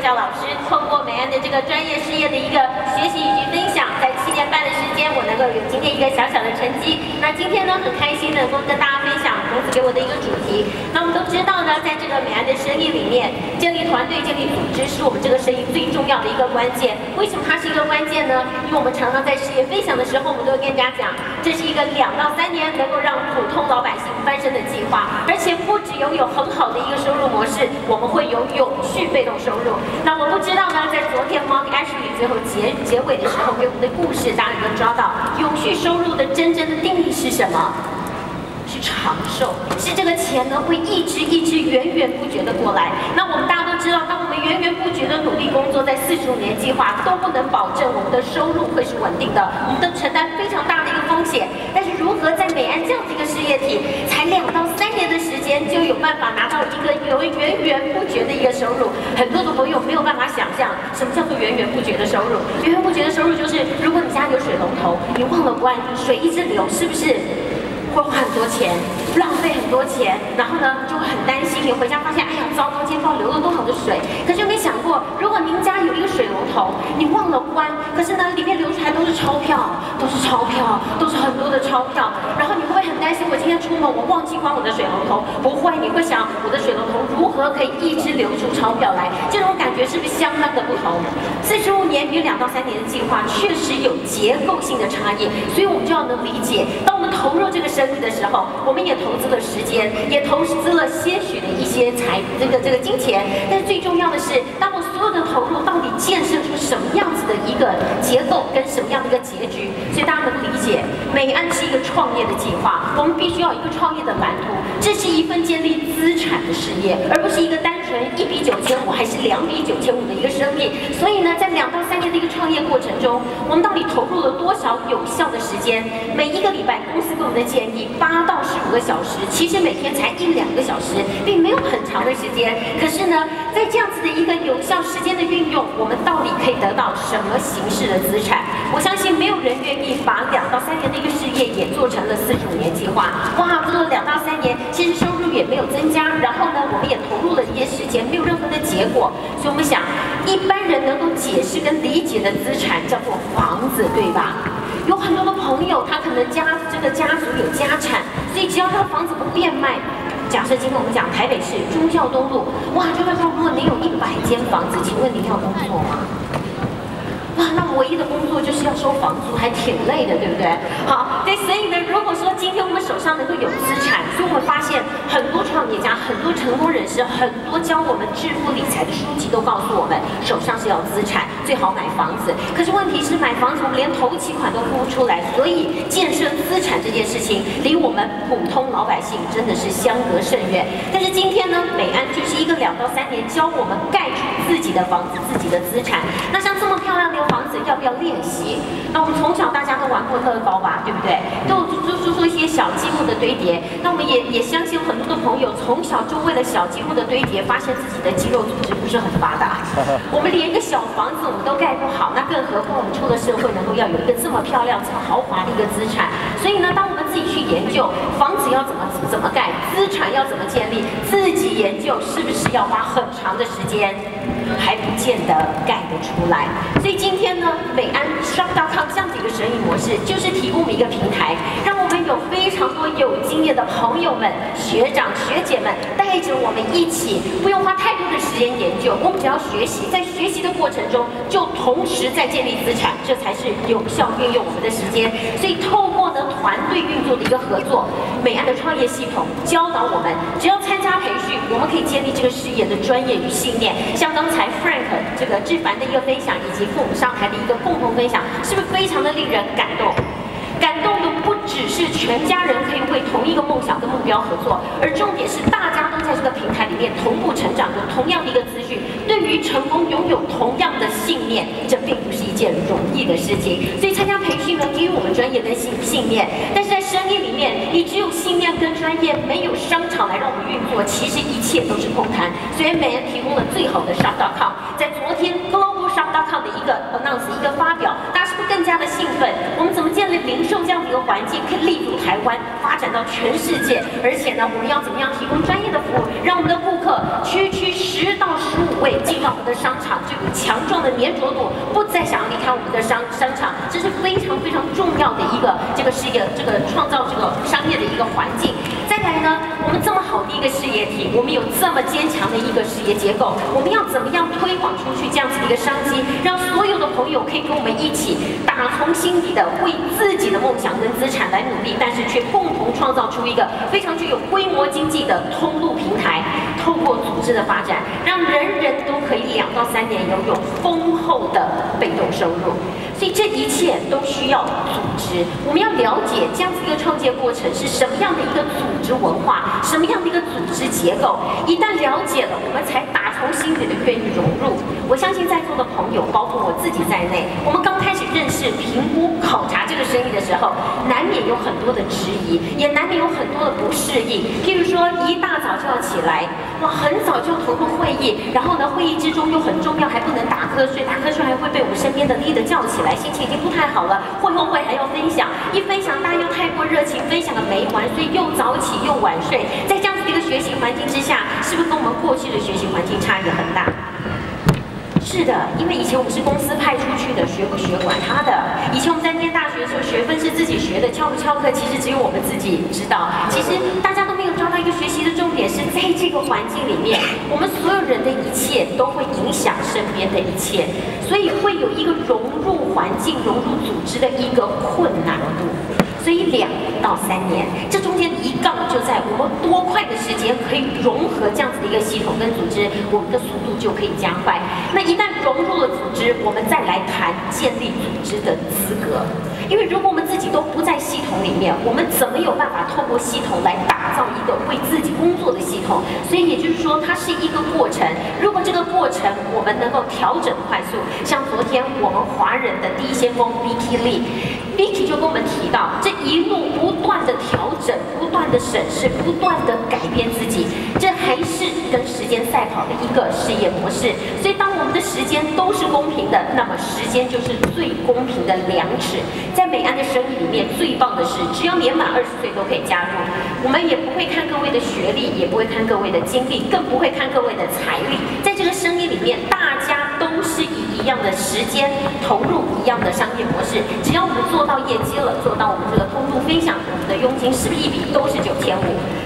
教老师，透过美安的这个专业事业的一个学习以及分享，在7年半的时间，我能够有今天一个小小的成绩。那今天呢，很开心能够跟大家分享公司给我的一个主题。那我们都知道呢，在这个美安的生意里面，建立团队、建立组织是我们这个生意最重要的一个关键。为什么它是一个关键呢？因为我们常常在事业分享的时候，我们都会跟人家讲，这是一个2到3年能够让普通老百姓翻身的计划，而且不只拥有很好的一个收入模式，我们会有永续被动收入。那我不知道呢，在昨天 Mark Ashley 最后结尾的时候给我们的故事，大家有没有抓到永续收入的真正的定义是什么？是长寿，是这个钱呢会一直源源不绝的过来。那我们大家都知道，当我们源源不绝的努力工作，在45年计划都不能保证我们的收入会是稳定的，我们都承担非常大的一个风险。但是如何在美安这样的一个事业体，才2到3年的时间就有办法拿到一个源源不绝的一个收入？很多的朋友没有办法想象什么叫做源源不绝的收入。源源不绝的收入就是，如果你家有水龙头，你忘了关，水一直流，是不是会花很多钱，浪费很多钱，然后呢就会很担心，你回家发现，哎呀，糟糕，今天不知道流了多少的水。可是有没有想过，如果您家有一个水龙头，你忘了关，可是呢里面流出来都是钞票，都是很多的钞票，然后你会不会很担心，我今天出门我忘记关我的水龙头？不会，你会想我的水龙头如何可以一直流出钞票来？这种感觉是不是相当的不同？45年与2到3年的计划确实有结构性的差异，所以我们就要能理解，当我们投入这个生意的时候，我们也投资了时间，也投资了些许的一些这个金钱，但是最重要的是，当我所有的投入到底建设出什么样子的一个结构跟什么样的一个结局？所以大家能理解，美安是一个创业的计划，我们必须要有一个创业的蓝图，这是一份建立资产的事业，而不是一个单纯1比9500还是2比9500的一个生意。所以呢，在2到3年的一个创业过程中，我们到底投入了多少有效的时间？每一个礼拜公司给我们的建议8到15个小时，其实每天才1、2个小时，并没有很长的时间。可是呢，在这样子的一个有效时间的运用，我们到底可以得到什么形式的资产？我相信没有人愿意把2到3年的一个事业也做成了45年计划。哇，做了2到3年，其实收入也没有增加，然后呢，我们也投入了一些时间，没有任何的结果。所以我们想，一般人能够解释跟理解的资产叫做房子，对吧？有很多的朋友，他可能家族有家产，所以只要他的房子不变卖，假设今天我们讲台北市忠孝东路，哇，就会说，如果您有100间房子，请问您要工作吗？哇，那唯一的工作就是要收房租，还挺累的，对不对？好，对，所以呢，如果说今天我们手上能够有资产，所以我们发现很多创业家、很多成功人士、很多教我们致富理财的书籍都告诉我们，手上是要资产，最好买房子。可是问题是，买房子我们连头期款都付不出来，所以建设资产这件事情离我们普通老百姓真的是相隔甚远。但是今天呢，美安就是一个2到3年教我们盖出自己的房子、自己的资产。那像这么漂亮的房子要不要练习？那我们从小大家都玩过乐高吧，对不对？都做一些小积木的堆叠。那我们也相信有很多的朋友从小就为了小积木的堆叠，发现自己的肌肉组织不是很发达。我们连一个小房子我们都盖不好，那更何况我们出了社会能够要有一个这么漂亮、这么豪华的一个资产。所以呢，当我们自己去研究房子要怎么盖，资产要怎么建立，自己研究是不是要花很长的时间？还不见得盖得出来。所以今天呢，美安 Shop.com 这样的一个生意模式，就是提供我们一个平台，让我们有非常多有经验的朋友们、学长学姐们带着我们一起，不用花太多的时间研究，我们只要学习，在学习的过程中，就同时在建立资产，这才是有效运用我们的时间。所以透过呢团队运作的一个合作，美安的创业系统教导我们，只要参加培训，我们可以建立这个事业的专业与信念。像刚才 Frank 这个志凡的一个分享，以及父母上台的一个共同分享，是不是非常的令人感动？感动的不只是全家人可以为同一个梦想跟目标合作，而重点是大家都在这个平台里面同步成长，有同样的一个资讯，对于成功拥有同样的信念，这并不是一件容易的事情。所以参加培训呢，给予我们专业跟信念，但是在生意里面，你只有信念跟专业，没有商场来让我们运作，其实一切都是空谈。所以美安提供了最好的 Shop.com， 在昨天 Global Shop.com 的一个 announce 一个发表，大家是不是更更加的兴奋。我们怎么建立零售这样的一个环境，可以立足台湾，发展到全世界？而且呢，我们要怎么样提供专业的服务，让我们的顾客区10到15位进到我们的商场，就有强壮的粘着度，不再想要离开我们的商场，这是非常非常重要的一个创造这个商业的一个环境。再来呢，我们这么好的一个事业体，我们有这么坚强的一个事业结构，我们要怎么样推广出去这样子的一个商机，让所有的朋友可以跟我们一起打从心底的为自己的梦想跟资产来努力，但是却共同创造出一个非常具有规模经济的通路平台，透过组织的发展，让人人都可以2到3年拥有丰厚的被动收入。所以这一切都需要组织，我们要了解这样子一个创业过程是什么样的一个组织文化，什么样的一个组织结构。一旦了解了，我们才打从心底的愿意融入。我相信在座的朋友，包括我自己在内，我们刚开始认识、评估、考察这个生意的时候，难免有很多的质疑，也难免有很多的不适应。譬如说，一大早就要起来，哇，很早就投入会议，然后呢，会议之中又很重要，还不能打瞌睡，打瞌睡还会被我们身边的leader叫起来。心情已经不太好了，会后会还要分享，一分享大家又太过热情，分享的没完，所以又早起又晚睡。在这样子的一个学习环境之下，是不是跟我们过去的学习环境差异很大？是的，因为以前我们是公司派出去的，学不学管他的。以前我们在念大学的时候，学分是自己学的，翘不翘课其实只有我们自己知道。其实大家都没有抓到一个学习的重点，是在这个环境里面，我们所有人的一切都会影响身边的一切，所以会有一个融入环境、融入组织的一个困难度。所以2到3年，这中间一杠就在我们多快的时间可以融合这样子的一个系统跟组织，我们的速度就可以加快。那一旦融入了组织，我们再来谈建立组织的资格。因为如果我们自己都不在系统里面，我们怎么有办法透过系统来打造一个为自己工作的系统？所以也就是说，它是一个过程。如果这个过程我们能够调整快速，像昨天我们华人的第一先锋 Vicky Lee。Vicky 就跟我们提到，这一路不断的调整、不断的审视、不断的改变自己，这还是跟时间赛跑的一个事业模式。所以，当我们的时间都是公平的，那么时间就是最公平的量尺。在美安的生意里面，最棒的是，只要年满20岁都可以加入。我们也不会看各位的学历，也不会看各位的经历，更不会看各位的财力。在这个生意里面，大家都是以一样的时间投入一样的商业模式。只要我们做到业绩了，做到我们这个通路分享，我们的佣金10%比都是9500。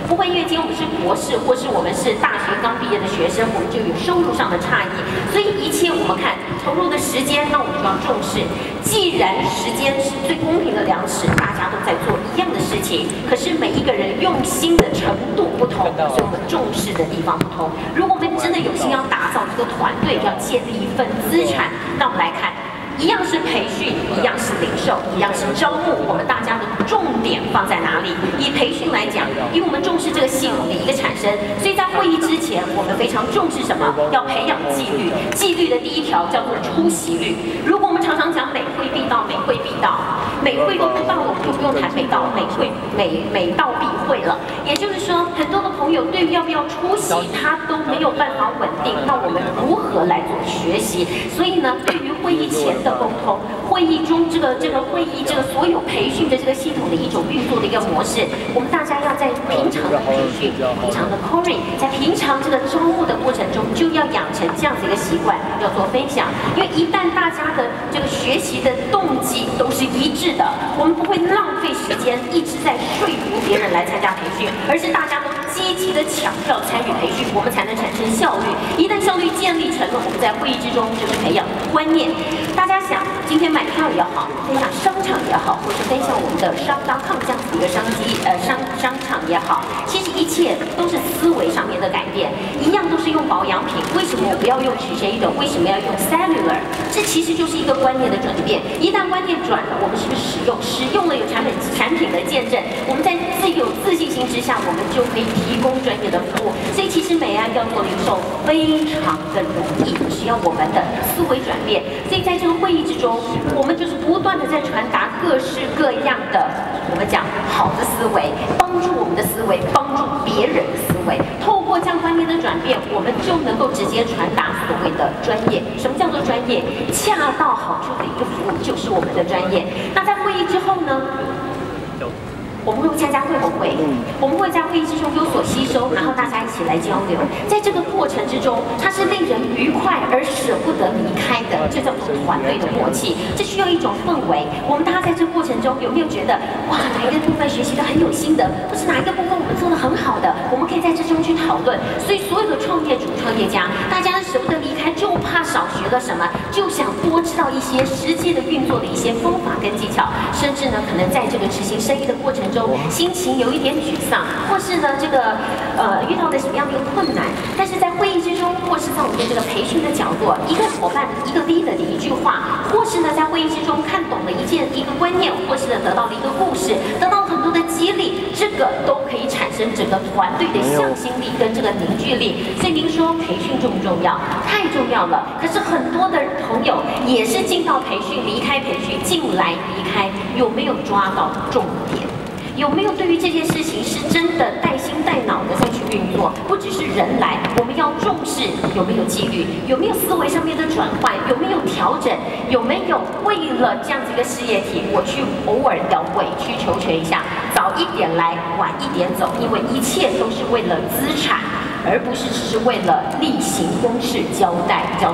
不会因为今天我们是博士，或是我们是大学刚毕业的学生，我们就有收入上的差异。所以一切我们看投入的时间，那我们就要重视。既然时间是最公平的量尺，大家都在做一样的事情，可是每一个人用心的程度不同，所以我们重视的地方不同。如果我们真的有心要打造一个团队，要建立一份资产，那我们来看。一样是培训，一样是零售，一样是招募，我们大家的重点放在哪里？以培训来讲，因为我们重视这个系统的一个产生，所以在会议之前，我们非常重视什么？要培养纪律。纪律的第一条叫做出席率。如果我们常常讲每会必到，每会必到，每会都不到了，我们就不用谈每到每到必会了。也就是说，很多的朋友对于要不要出席，他都没有办法稳定。那我们如何来做学习？所以呢，对于会议前的沟通，会议中这个会议所有培训的这个系统的一种运作的一个模式，我们大家要在平常的培训、平常的 coaching， 在平常这个招募的过程中，就要养成这样子一个习惯，要做分享。因为一旦大家的这个学习的动机都是一致的，我们不会浪费时间一直在说服别人来参加培训，而是大家都积极的抢票参与培训，我们才能产生效率。一旦效率建立成了，我们在会议之中就是培养观念。大家想，今天买票也好，分享商场也好，或是分享我们的商.com这样子的一个商场也好，其实一切都是思维上面的改变。一样都是用保养品，为什么我不要用Shiseido？为什么要用 Cellular？ 这其实就是一个观念的转变。一旦观念转了，我们是不是使用了有产品的见证？我们在有自信心之下，我们就可以提供专业的服务。所以其实美安要做零售非常的容易，只要我们的思维转变。所以在这个会议之中，我们就是不断的在传达各式各样的我们讲好的思维，帮助我们的思维，帮助别人的思维。透过这样观念的转变，我们就能够直接传达所谓的专业。什么叫做专业？恰到好处的一个服务就是我们的专业。那在会议之后呢？我们会参加会后会，我们会在会议之中有所吸收，然后大家一起来交流。在这个过程之中，它是令人愉快而舍不得离开的，这叫做团队的默契。这需要一种氛围。我们大家在这个过程中有没有觉得，哇，哪一个部分学习的很有心得，或是哪一个部分我们做的很好的，我们可以在这中去讨论。所以所有的创业主、创业家，大家舍不得离开，就怕少学了什么，就想多知道一些实际的运作的一些方法跟技巧，甚至呢，可能在这个执行生意的过程中，心情有一点沮丧，或是呢遇到了什么样的一个困难，但是在会议之中，或是在我们的这个培训的角落，一个伙伴、一个 leader 的一句话，或是呢在会议之中看懂了一个观念，或是呢得到了一个故事，得到很多的激励，这个都可以产生整个团队的向心力跟这个凝聚力。所以您说培训重不重要？太重要了。可是很多的朋友也是进到培训，离开培训，进来离开，有没有抓到重点？有没有对于这件事情是真的带心带脑的再去运作？不只是人来，我们要重视有没有纪律，有没有思维上面的转换，有没有调整，有没有为了这样子一个事业体，我去偶尔的委曲求全一下，早一点来，晚一点走，因为一切都是为了资产。而不是只是为了例行公事交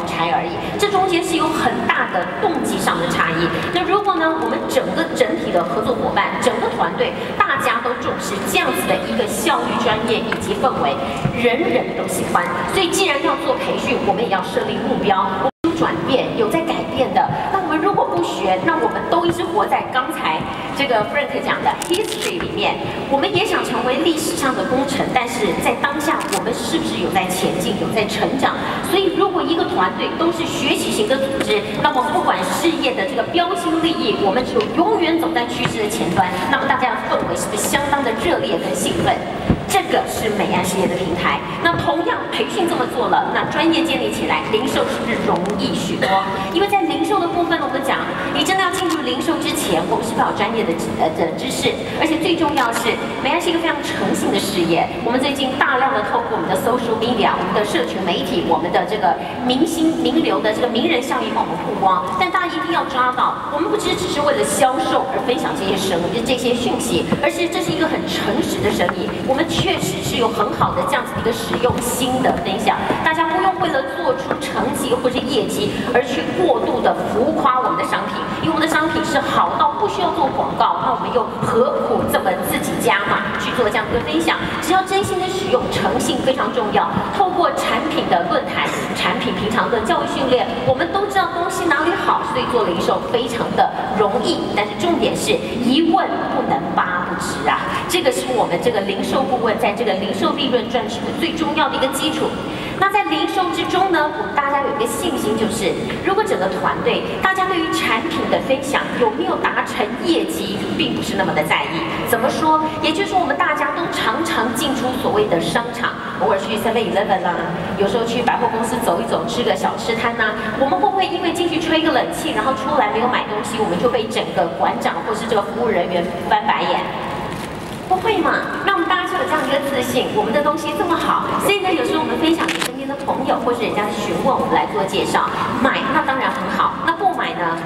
差而已，这中间是有很大的动机上的差异。那如果呢，我们整体的合作伙伴，整个团队，大家都重视这样子的一个效率、专业以及氛围，人人都喜欢。所以既然要做培训，我们也要设立目标。有转变，有在改变的。那我们如果不学，那我们都一直活在刚才这个 Frank 讲的 history 里面。我们也想成为历史上的功臣，但是在当下，我们是不是有在前进，有在成长？所以，如果一个团队都是学习型的组织，那么不管事业的这个标新立异，我们只有永远走在趋势的前端。那么大家的氛围是不是相当的热烈跟兴奋？这个是美安事业的平台。那同样培训这么做了，那专业建立起来，零售是不是容易许多？因为在零售的部分，我们讲，你真的要进入零售之前，我们是要有专业的知识，而且最重要的是，美安是一个非常诚信的事业。我们最近大量的透过我们的 social media， 我们的社群媒体，我们的这个明星名流的这个名人效应帮我们曝光。但大家一定要抓到，我们不只是为了销售而分享这些讯息，而是这是一个很诚实的生意。我们确实是有很好的这样子的一个使用心的分享，大家不用为了做出成绩或者业绩而去过度的浮夸我们的商品，因为我们的商品是好到不需要做广告，那我们又何苦这么自己加码去做这样的一个分享？只要真心的使用，诚信非常重要。透过产品的论坛、产品平常的教育训练，我们都知道东西哪里好，所以做零售非常的容易。但是重点是一问不能八不知啊，这个是我们这个零售顾问在这个零售利润赚取的最重要的一个基础。那在零售之中呢，我们大家有一个信心，就是如果整个团队大家对于产品的分享有没有达成业绩，并不是那么的在意。怎么说？也就是说，我们大家都常常进出所谓的商场，偶尔去 7-Eleven 啦，有时候去百货公司走一走，吃个小吃摊呐。我们会不会因为进去吹个冷气，然后出来没有买东西，我们就被整个馆长或是这个服务人员翻白眼？不会嘛？那我们大家就有这样一个自信，我们的东西这么好，所以呢，有时候我们分享给身边的朋友，或是人家询问我们来做介绍，买那当然很好，那不买呢？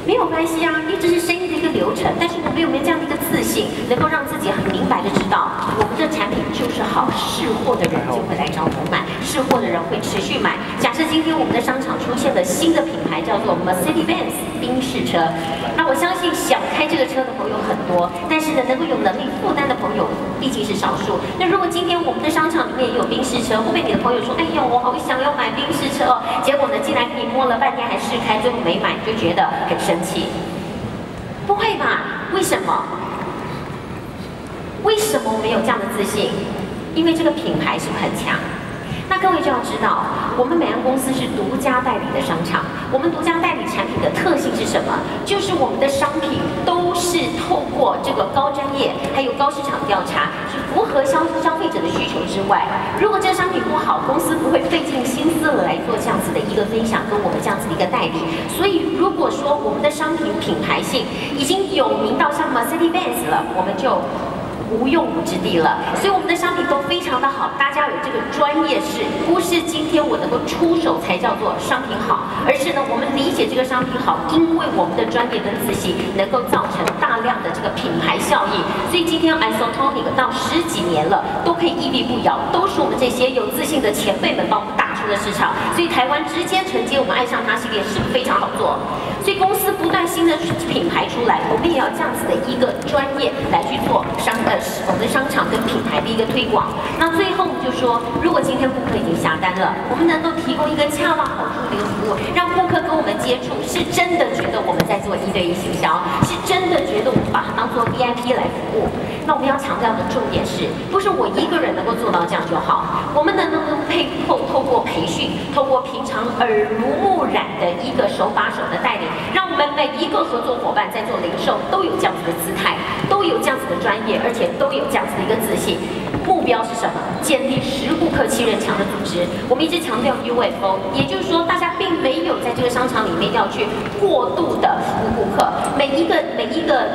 没有关系啊，因为这是生意的一个流程。但是我们有没有这样的一个自信，能够让自己很明白的知道，我们的产品就是好，试货的人就会来找我们买，试货的人会持续买。假设今天我们的商场出现了新的品牌，叫做 Mercedes-Benz 宾士车，那我相信想开这个车的朋友很多，但是呢，能够有能力负担的朋友毕竟是少数。那如果今天我们的商场里面也有宾士车，会不会你的朋友说，哎呀，我好想要买宾士车哦，结果呢，进来给你摸了半天还试开，最后没买，就觉得很生气？不会吧？为什么？为什么我们有这样的自信？因为这个品牌是不是很强？那各位就要知道，我们美安公司是独家代理的商场。我们独家代理产品的特性是什么？就是我们的商品都是透过这个高专业，还有高市场调查，是符合消费者的需求之外，如果这个商品不好，公司不会费尽心思来做这样子的一个分享，跟我们这样子的一个代理。所以，如果说我们的商品品牌性已经有名到像 Mercedes-Benz 了，我们就无用武之地了。所以我们的商品都非常的好，大家有这个专业是，不是今天我能够出手才叫做商品好，而是呢我们理解这个商品好，因为我们的专业跟自信能够造成大量的这个品牌效应。所以今天 Isotonic 到10几年了，都可以屹立不摇，都是我们这些有自信的前辈们帮我们打出的市场。所以台湾直接承接我们爱上它系列是非常好做。所以公司不断新的品牌出来，我们也要这样子的一个专业来去做我们的商场跟品牌的一个推广。那最后我们就说，如果今天顾客已经下单了，我们能够提供一个恰到好处的一个服务，让顾客跟我们接触，是真的觉得我们在做1对1行销，是真的觉得我们把它当做 VIP 来服务。那我们要强调的重点是，不是我一个人能够做到这样就好，我们能不能透过培训，透过平常耳濡目染的一个手把手的带领，让我们每一个合作伙伴在做零售都有这样子的姿态，都有这样子的专业，而且都有这样子的一个自信。目标是什么？建立10顾客7人强的组织。我们一直强调 UFO， 也就是说，大家并没有在这个商场里面要去过度的服务顾客。每一个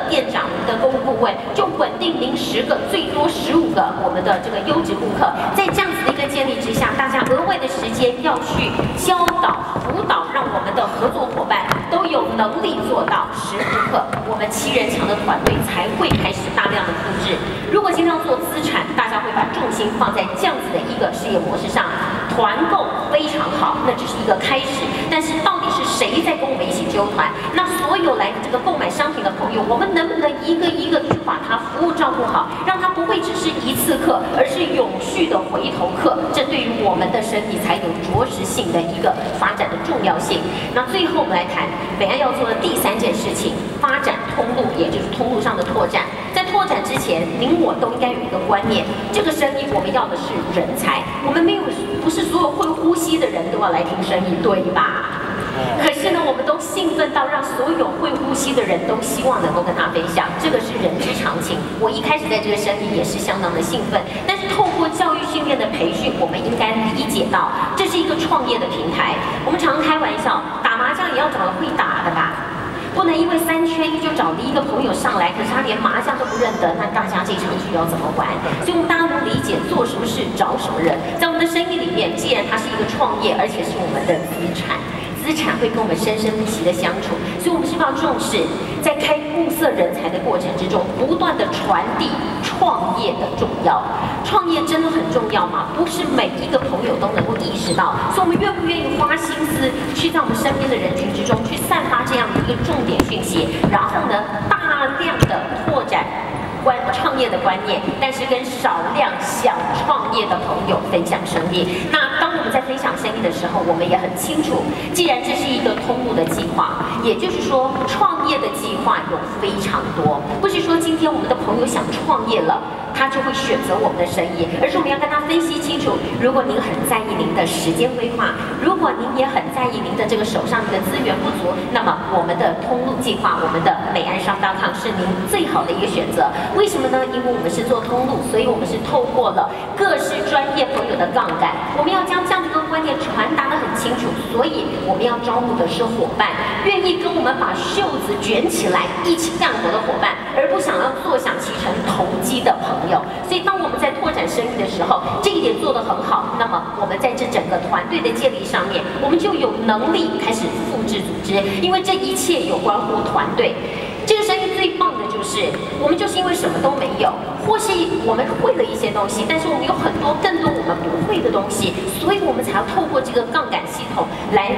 店长的购物顾问就稳定您10个，最多15个我们的这个优质顾客。在这样子的一个建立之下，大家额外的时间要去教导、辅导，让我们的合作伙伴都有能力做到10顾客，我们7人强的团队才会开始大量的复制。如果今天要做资产，大家会把重心放在这样子的一个事业模式上，团购非常好，那只是一个开始。但是到底是谁在跟我们一起揪团？那所有来这个购买商品的朋友，我们能不能一个一个去把它服务照顾好，让它不会只是一次客，而是永续的回头客？这对于我们的生意才有着实性的一个发展的重要性。那最后我们来谈北岸要做的第3件事情，发展通路，也就是通路上的拓展。在拓展之前，您我都应该有一个观念，这个生意我们要的是人才，我们不是所有会呼吸的人都要来听生意，对吧？可是呢，我们都兴奋到让所有会呼吸的人都希望能够跟他分享，这个是人之常情。我一开始在这个生意也是相当的兴奋，但是透过教育训练的培训，我们应该理解到，这是一个创业的平台。我们常开玩笑，打麻将也要找个会打的吧。不能因为3缺1就找第一个朋友上来，可是他连麻将都不认得，那大家这场局要怎么玩？所以我们大家都理解，做什么事找什么人。在我们的生意里面，既然它是一个创业，而且是我们的资产。资产会跟我们生生不息的相处，所以我们是不是要重视，在开物色人才的过程之中，不断的传递创业的重要。创业真的很重要吗？不是每一个朋友都能够意识到，所以我们愿不愿意花心思去在我们身边的人群之中去散发这样的一个重点讯息，然后呢，大量的拓展创业的观念，但是跟少量想创业的朋友分享生意。那当我们在分享生意的时候，我们也很清楚，既然这是一个通路的计划，也就是说创业的计划有非常多，不是说今天我们的朋友想创业了，他就会选择我们的生意，而是我们要跟他分析清楚，如果您很在意您的时间规划，如果您也很在意您的这个手上的资源不足，那么我们的通路计划，我们的美安商.com是您最好的一个选择。为什么呢？因为我们是做通路，所以我们是透过了各式专业朋友的杠杆，我们要将这样的一个观念传达得很清楚，所以我们要招募的是伙伴，愿意跟我们把袖子卷起来一起干活的伙伴，而不想要坐享其成投机的朋友。所以当我们在拓展生意的时候，这一点做得很好，那么我们在这整个团队的建立上面，我们就有能力开始复制组织，因为这一切有关乎团队。这个生意最棒的就是，我们就是因为什么都没有，或是我们会了一些东西，但是我们有很多更多我们不会的东西，所以我们才要透过这个杠杆系统来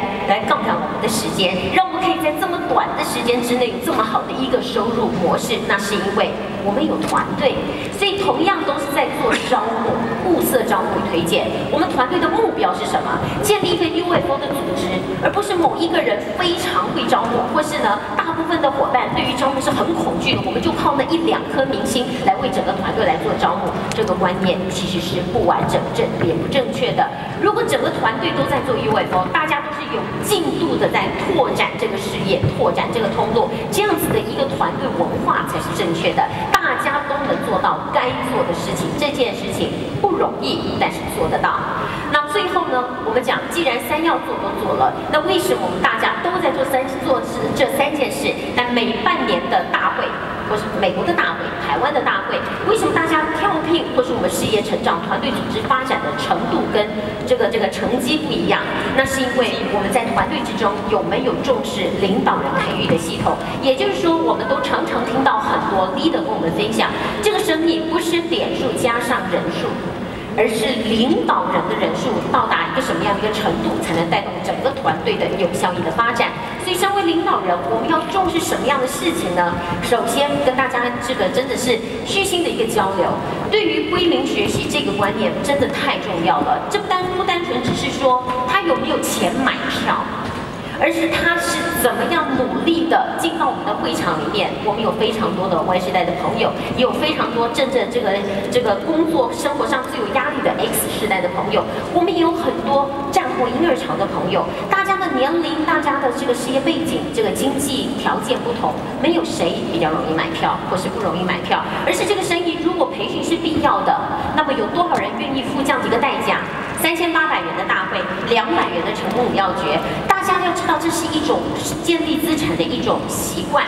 杠杆我们的时间，让我们可以在这么短的时间之内有这么好的一个收入模式。那是因为我们有团队，所以同样都是在做招募、物色、招募、推荐。我们团队的目标是什么？建立一个 UFO 的组织，而不是某一个人非常会招募，或是呢大部分的伙伴对于招募是很恐惧的，我们就靠那1、2颗明星来为整个团队来做招募。这个观念其实是不完整、也不正确的。如果整个团队都在做 UFO， 大家都是有进度的在拓展这个事业、拓展这个通路，这样子的一个团队文化才是正确的。大家都能做到该做的事情，这件事情不容易，但是做得到。那最后呢，我们讲，既然3要做都做了，那为什么我们大家都在做这3件事？但每半年的大会，或是美国的大会、台湾的大会，为什么大事业成长、团队组织发展的程度跟这个成绩不一样，那是因为我们在团队之中有没有重视领导人培育的系统。也就是说，我们都常常听到很多 leader 跟我们分享，这个生意不是点数加上人数，而是领导人的人数到达一个什么样的一个程度，才能带动整个团队的有效益的发展。所以，身为领导人，我们要重视什么样的事情呢？首先，跟大家真的是虚心的一个交流。对于归零学习这个观念，真的太重要了。这不单纯只是说他有没有钱买票，而是他是怎么样努力的进到我们的会场里面。我们有非常多的 Y 世代的朋友，也有非常多正这个工作生活上最有压力的 X 世代的朋友，我们也有很多战后婴儿潮的朋友。大家的年龄、大家的这个事业背景、这个经济条件不同，没有谁比较容易买票，或是不容易买票，而是这个生意如果培训是必要的，那么有多少人愿意付这样的一个代价？3800元的大会，200元的成功五要诀，大家要知道这是一种建立资产的一种习惯。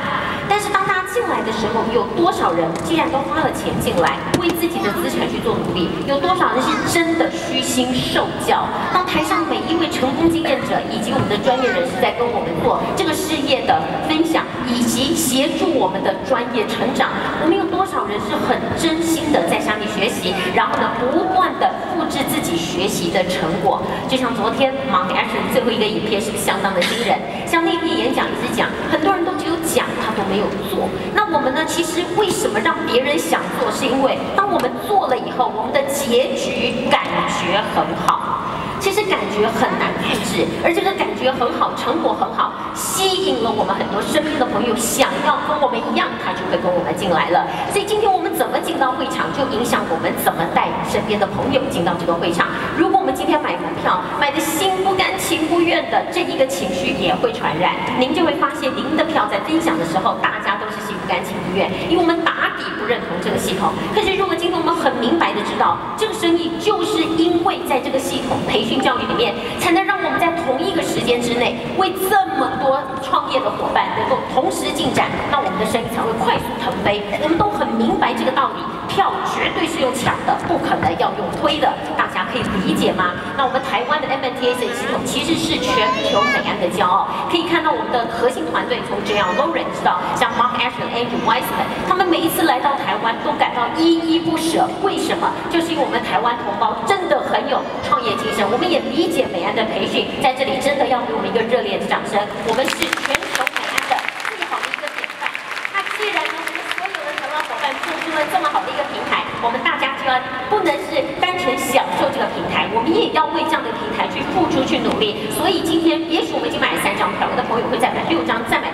但是当大家进来的时候，有多少人既然都花了钱进来，为自己的资产去做努力？有多少人是真的虚心受教？当台上每一位成功经验者以及我们的专业人士在跟我们做这个事业的分享，以及协助我们的专业成长，我们有多少人是很真心的在向你学习，然后呢，不断的复制自己学习的成果？就像昨天 Mark Asher 最后一个影片是不是相当的惊人？像那篇演讲一直讲，很多人都只有讲，他都没有做。那我们呢？其实为什么让别人想做？是因为当我们做了以后，我们的结局感觉很好。其实感觉很难复制，而这个感觉很好，成果很好，吸引了我们很多身边的朋友想要跟我们一样，他就会跟我们进来了。所以今天我们怎么进到会场，就影响我们怎么带身边的朋友进到这个会场。如果我们今天买门票买的心不甘情不愿的，这一个情绪也会传染，您就会发现您的票在分享的时候，大家都是心不甘情不愿，因为我们打底不认同这个系统。可是如果今天我们很明白的知道，这个生意就是因为在这个系统培训教育里面，才能让我们在同一个时间之内，为这么多创业的伙伴能够同时进展，那我们的生意才会快速腾飞。我们都很明白这个道理，票绝对是用抢的，不可能要用推的，大家可以理解吗？那我们台湾的 MNTS 系统其实是全球美安的骄傲，可以看到我们的核心团队从 J.L. Lawrence 到像 Mark Asher、Andrew Wiseman， 他们每一次来到台湾都感到依依不舍。为什么？就是因为我们台湾同胞真的很有创业精神，我们也理解美安的培训，在这里真的要给我们一个热烈的掌声。我们是全球美安的最好的一个典范。那既然呢，我们所有的台湾伙伴做出了这么好的一个平台，我们大家就要不能是单纯享受这个平台，我们也要为这样的平台去付出、去努力。所以今天，也许我们已经买了3张票，有的朋友会再买6张，再买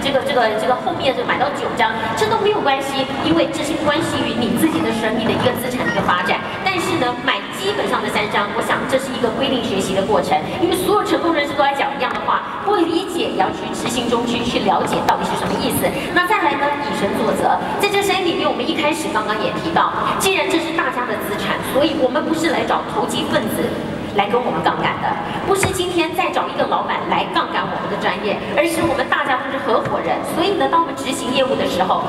这个后面买到9张，这都没有关系，因为这是关系于你自己的生意的一个资产的一个发展。但是呢，买基本上的3张，我想这是一个归零学习的过程，因为所有成功人士都在讲一样的话，不理解也要去执行中去了解到底是什么意思。那再来呢，以身作则，在这生意里面，我们一开始刚刚也提到，既然这是大家的资产，所以我们不是来找投机分子来跟我们杠杆的，不是今天再找一个老板来杠杆我们的专业，而是我们大家都是合伙人。所以呢，当我们执行业务的时候，